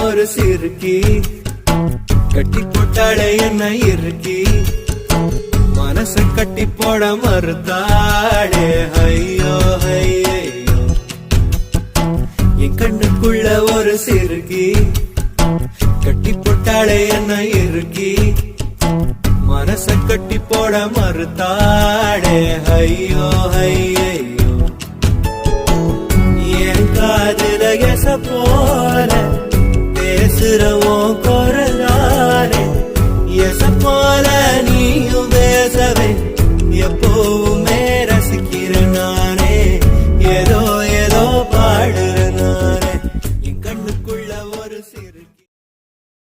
ஒரு சிறுக்கி கட்டி போட்டாளே என்ன இருக்கி மனச கட்டி போட மறுத்தாளே ஐயோ ஐயோ என் கண்ணுக்குள்ள ஒரு சிறுக்கி கட்டி போட்டாளே என்ன இருக்கி மனச கட்டி போட மறுத்தாளே ஐயோ ஐயோ என் காதுல எச போல